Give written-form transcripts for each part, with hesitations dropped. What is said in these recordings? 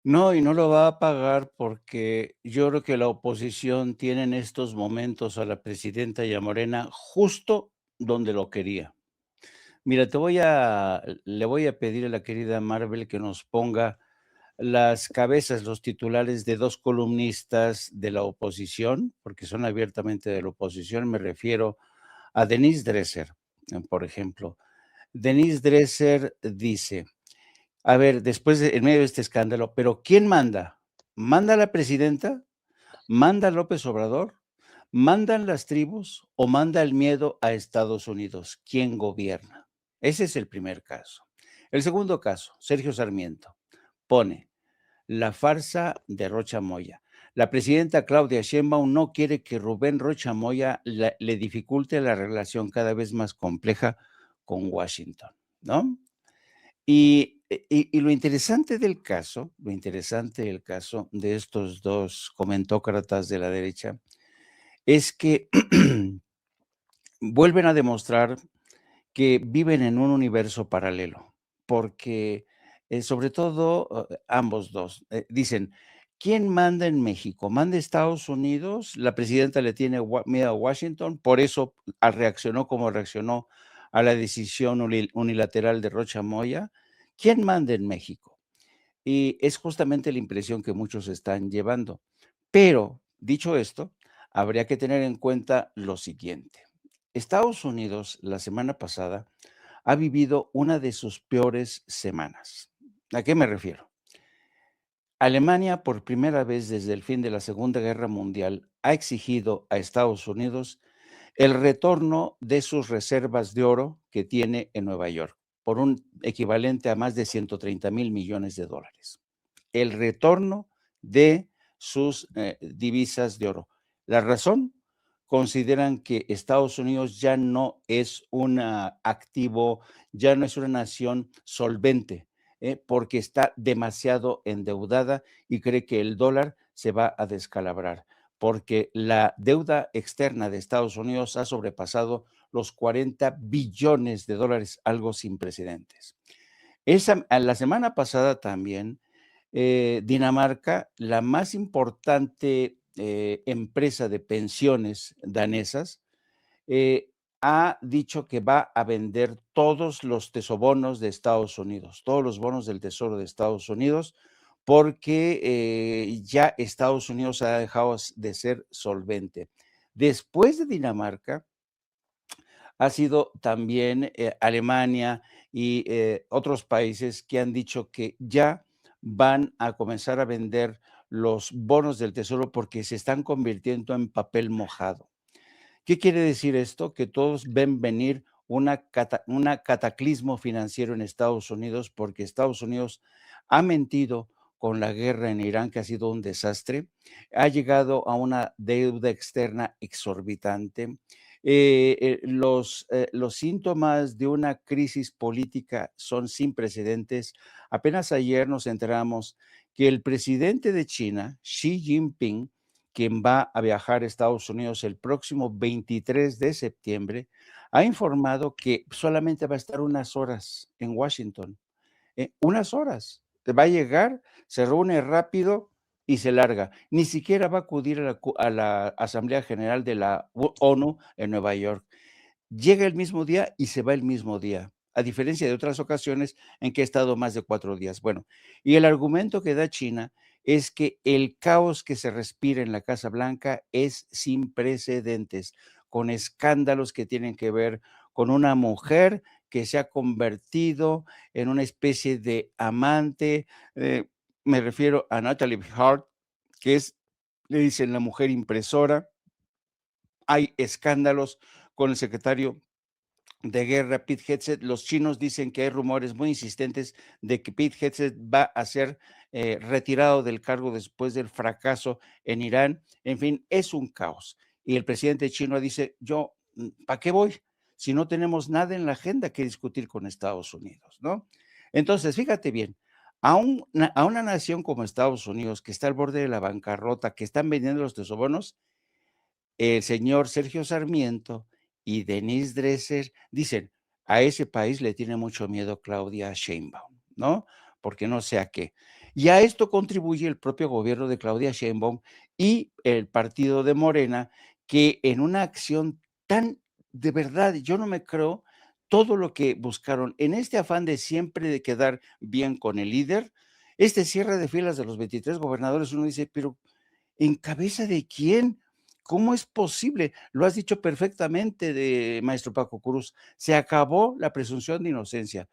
No, y no lo va a pagar porque yo creo que la oposición tiene en estos momentos a la presidenta y a Morena justo donde lo quería. Mira, le voy a pedir a la querida Marvel que nos ponga las cabezas, los titulares de 2 columnistas de la oposición, porque son abiertamente de la oposición, me refiero a Denise Dresser, por ejemplo. Denise Dresser dice: "A ver, después de en medio de este escándalo, ¿pero quién manda? ¿Manda la presidenta? ¿Manda López Obrador? ¿Mandan las tribus o manda el miedo a Estados Unidos? ¿Quién gobierna?". Ese es el primer caso. El segundo caso, Sergio Sarmiento pone: "La farsa de Rocha Moya. La presidenta Claudia Sheinbaum no quiere que Rubén Rocha Moya le dificulte la relación cada vez más compleja con Washington", ¿no? Y lo interesante del caso de estos 2 comentócratas de la derecha es que vuelven a demostrar que viven en un universo paralelo, porque, sobre todo, ambos 2 dicen: "¿Quién manda en México? ¿Manda Estados Unidos? La presidenta le tiene miedo a Washington, por eso reaccionó como reaccionó a la decisión unilateral de Rocha Moya. ¿Quién manda en México?". Y es justamente la impresión que muchos están llevando. Pero, dicho esto, habría que tener en cuenta lo siguiente. Estados Unidos, la semana pasada, ha vivido una de sus peores semanas. ¿A qué me refiero? Alemania, por primera vez desde el fin de la Segunda Guerra Mundial, ha exigido a Estados Unidos el retorno de sus reservas de oro que tiene en Nueva York, por un equivalente a más de $130,000 millones. El retorno de sus divisas de oro. La razón, consideran que Estados Unidos ya no es un activo, ya no es una nación solvente, porque está demasiado endeudada y cree que el dólar se va a descalabrar, porque la deuda externa de Estados Unidos ha sobrepasado los $40 billones, algo sin precedentes. La semana pasada también, Dinamarca, la más importante, empresa de pensiones danesas, eh, ha dicho que va a vender todos los tesobonos de Estados Unidos, todos los bonos del Tesoro de Estados Unidos, porque, ya Estados Unidos ha dejado de ser solvente. Después de Dinamarca, ha sido también, Alemania y, otros países que han dicho que ya van a comenzar a vender los bonos del tesoro porque se están convirtiendo en papel mojado. ¿Qué quiere decir esto? Que todos ven venir una cataclismo financiero en Estados Unidos, porque Estados Unidos ha mentido con la guerra en Irán, que ha sido un desastre, ha llegado a una deuda externa exorbitante. Los síntomas de una crisis política son sin precedentes. Apenas ayer nos enteramos que el presidente de China, Xi Jinping, quien va a viajar a Estados Unidos el próximo 23 de septiembre, ha informado que solamente va a estar unas horas en Washington, unas horas. Va a llegar, se reúne rápido y se larga. Ni siquiera va a acudir a la Asamblea General de la ONU en Nueva York. Llega el mismo día y se va el mismo día, a diferencia de otras ocasiones en que ha estado más de 4 días. Bueno, y el argumento que da China es que el caos que se respira en la Casa Blanca es sin precedentes, con escándalos que tienen que ver con una mujer que se ha convertido en una especie de amante, me refiero a Natalie Hart, que es, le dicen la mujer impresora. Hay escándalos con el secretario de guerra, Pete Hegseth. Los chinos dicen que hay rumores muy insistentes de que Pete Hegseth va a ser retirado del cargo después del fracaso en Irán. En fin, es un caos. Y el presidente chino dice, yo, ¿para qué voy? Si no tenemos nada en la agenda que discutir con Estados Unidos, ¿no? Entonces, fíjate bien, a una nación como Estados Unidos, que está al borde de la bancarrota, que están vendiendo los tesobonos, el señor Sergio Sarmiento y Denise Dresser dicen: "A ese país le tiene mucho miedo Claudia Sheinbaum", ¿no? Porque no sé a qué. Y a esto contribuye el propio gobierno de Claudia Sheinbaum y el partido de Morena, que en una acción tan de verdad, yo no me creo todo lo que buscaron en este afán de siempre de quedar bien con el líder, este cierre de filas de los 23 gobernadores, uno dice, pero ¿en cabeza de quién? ¿Cómo es posible? Lo has dicho perfectamente, maestro Paco Cruz. Se acabó la presunción de inocencia.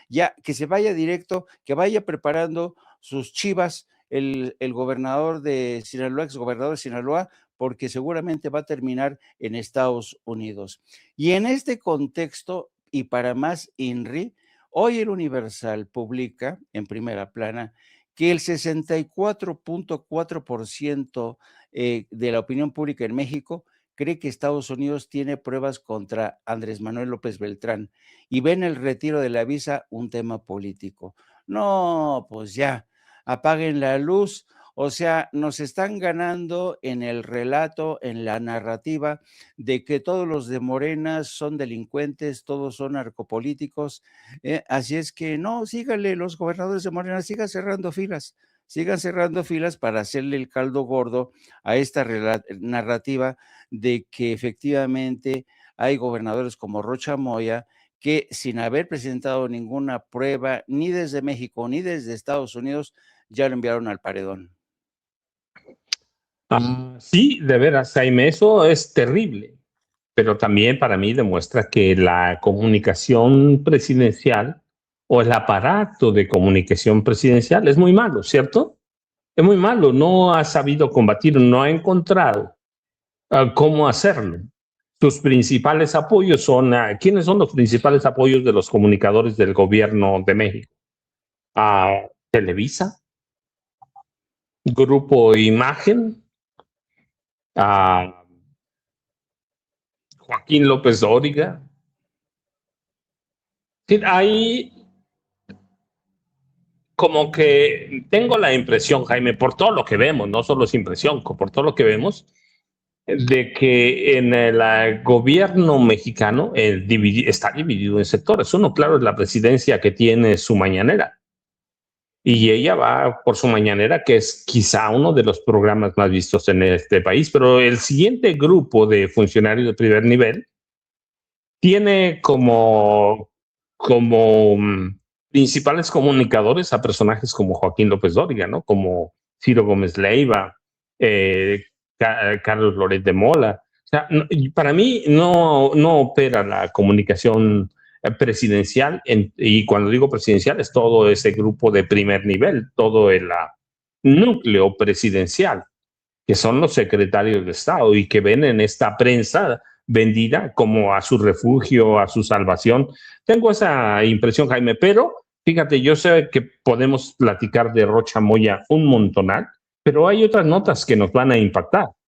Ya que se vaya directo, que vaya preparando sus chivas el gobernador de Sinaloa, exgobernador de Sinaloa, porque seguramente va a terminar en Estados Unidos. Y en este contexto, y para más INRI, hoy el Universal publica en primera plana que el 64.4% de la opinión pública en México cree que Estados Unidos tiene pruebas contra Andrés Manuel López Beltrán y ven el retiro de la visa un tema político. No, pues ya, apaguen la luz. O sea, nos están ganando en el relato, en la narrativa de que todos los de Morena son delincuentes, todos son narcopolíticos. Así es que no, síganle los gobernadores de Morena, sigan cerrando filas para hacerle el caldo gordo a esta narrativa de que efectivamente hay gobernadores como Rocha Moya que sin haber presentado ninguna prueba ni desde México ni desde Estados Unidos ya lo enviaron al paredón. Sí, de veras, Jaime, eso es terrible, pero también para mí demuestra que la comunicación presidencial o el aparato de comunicación presidencial es muy malo, ¿cierto? Es muy malo, no ha sabido combatir, no ha encontrado cómo hacerlo. Sus principales apoyos son, ¿quiénes son los principales apoyos de los comunicadores del gobierno de México? Televisa, Grupo Imagen, Joaquín López Dóriga. Ahí como que tengo la impresión, Jaime, por todo lo que vemos, no solo es impresión, por todo lo que vemos, de que en el gobierno mexicano está dividido en sectores. Uno, claro, es la presidencia que tiene su mañanera. Y ella va por su mañanera, que es quizá uno de los programas más vistos en este país. Pero el siguiente grupo de funcionarios de primer nivel tiene como principales comunicadores a personajes como Joaquín López Dóriga, ¿no? Como Ciro Gómez Leiva, Carlos Loret de Mola. O sea, para mí no opera la comunicación presidencial, y cuando digo presidencial es todo ese grupo de primer nivel, todo el núcleo presidencial, que son los secretarios de Estado y que ven en esta prensa vendida como a su refugio, a su salvación. Tengo esa impresión, Jaime, pero fíjate, yo sé que podemos platicar de Rocha Moya un montonal, pero hay otras notas que nos van a impactar.